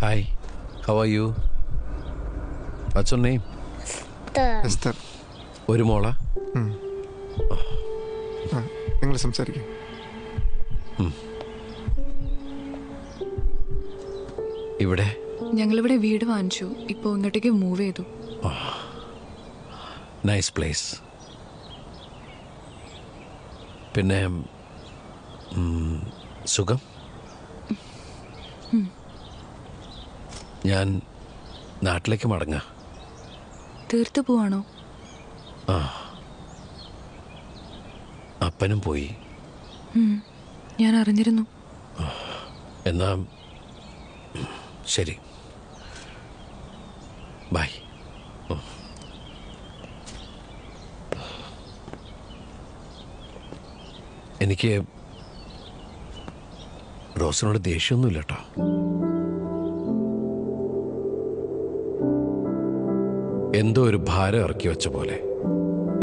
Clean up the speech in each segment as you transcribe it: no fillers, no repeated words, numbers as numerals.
Hi, how are you? What's your name? Esther. ഒരു മോള? നിങ്ങൾ സംസാരിക്കും. ഇവിടെ ഞങ്ങളിവിടെ വീട് വാങ്ങിച്ചു. ഇപ്പോൾ ഇങ്ങോട്ടേക്ക് മൂവ് ചെയ്തു. Nice place. പിന്നെ സുഖം? ഞാൻ നാട്ടിലേക്ക് മടങ്ങാം. തീർത്തു പോവാണോ? ആ, അപ്പനും പോയി. ഞാൻ അറിഞ്ഞിരുന്നു. എന്നാ ശരി, ബൈ. എനിക്ക് റോസിനോട് ദേഷ്യമൊന്നുമില്ല കേട്ടോ. എന്തോ ഒരു ഭാരം ഇറക്കി വെച്ച പോലെ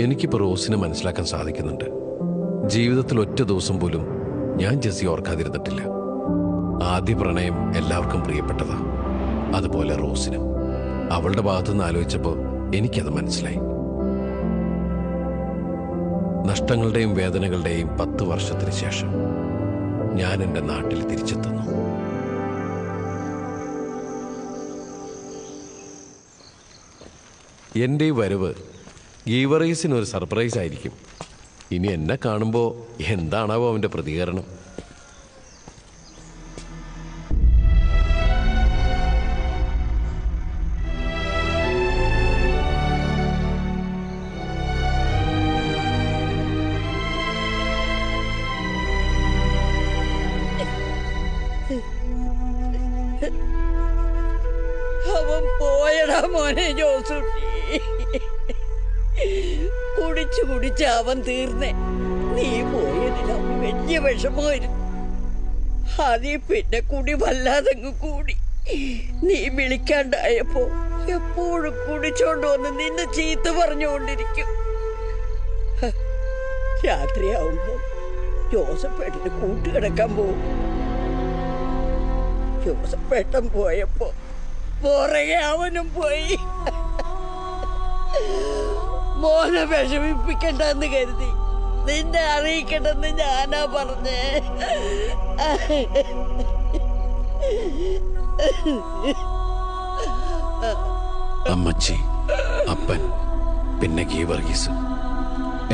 എനിക്കിപ്പോൾ റോസിനെ മനസ്സിലാക്കാൻ സാധിക്കുന്നുണ്ട്. ജീവിതത്തിൽ ഒറ്റ ദിവസം പോലും ഞാൻ ജെസ്സി ഓർക്കാതിരുന്നിട്ടില്ല. ആദ്യ പ്രണയം എല്ലാവർക്കും പ്രിയപ്പെട്ടതാ, അതുപോലെ റോസിനും. അവളുടെ ഭാഗത്തുനിന്ന് ആലോചിച്ചപ്പോൾ എനിക്കത് മനസ്സിലായി. നഷ്ടങ്ങളുടെയും വേദനകളുടെയും 10 വർഷത്തിന് ശേഷം ഞാൻ എൻ്റെ നാട്ടിൽ തിരിച്ചെത്തുന്നു. എൻ്റെ ഈ വരവ് ഗീവറീസിനൊരു സർപ്രൈസ് ആയിരിക്കും. ഇനി എന്നെ കാണുമ്പോൾ എന്താണാവോ അവൻ്റെ പ്രതികരണം? അവൻ പോയടാ മോനെ ജോസൂട്ടി. കുടിച്ചു കുടിച്ച് അവൻ തീർന്നേ. നീ പോയതിൽ അവന് വലിയ വിഷമമായിരുന്നു. അതീ പിന്നെ കുടി വല്ലാതങ്ങ് കൂടി. നീ വിളിക്കാണ്ടായപ്പോ എപ്പോഴും കുടിച്ചോണ്ട് വന്ന് നിന്നെ ചീത്ത പറഞ്ഞുകൊണ്ടിരിക്കും. രാത്രിയാവുമ്പോ ജോസഫേട്ടന് കൂട്ടുകിടക്കാൻ പോകും. ജോസഫേട്ടൻ പോയപ്പോ പുറകെ അവനും പോയി. മോനെ വിഷമിപ്പിക്കണ്ടെന്ന് കരുതി നിന്നെ അറിയിക്കണ്ടെന്ന് ഞാനാ പറഞ്ഞേ. അമ്മച്ചി, അപ്പൻ, പിന്നെ ഗീവർഗീസ്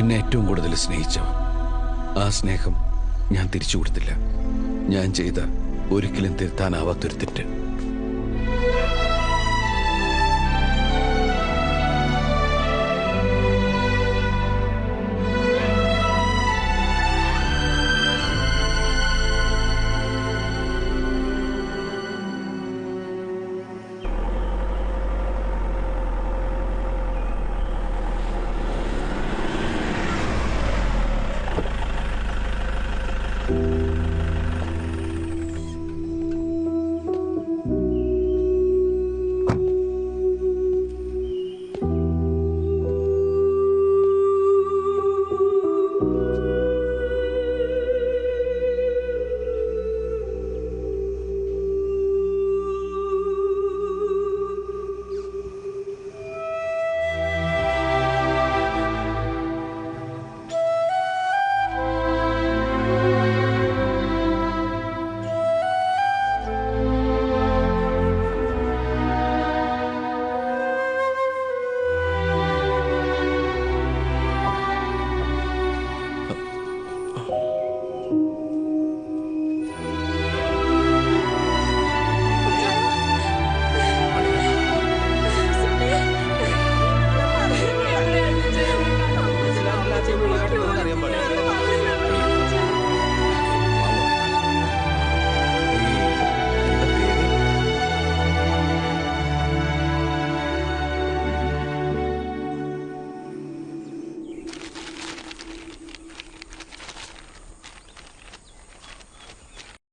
എന്നെ ഏറ്റവും കൂടുതൽ സ്നേഹിച്ചവർ. ആ സ്നേഹം ഞാൻ തിരിച്ചു കൊടുത്തില്ല. ഞാൻ ചെയ്ത ഒരിക്കലും തിരുത്താനാവാത്തൊരു തെറ്റ്.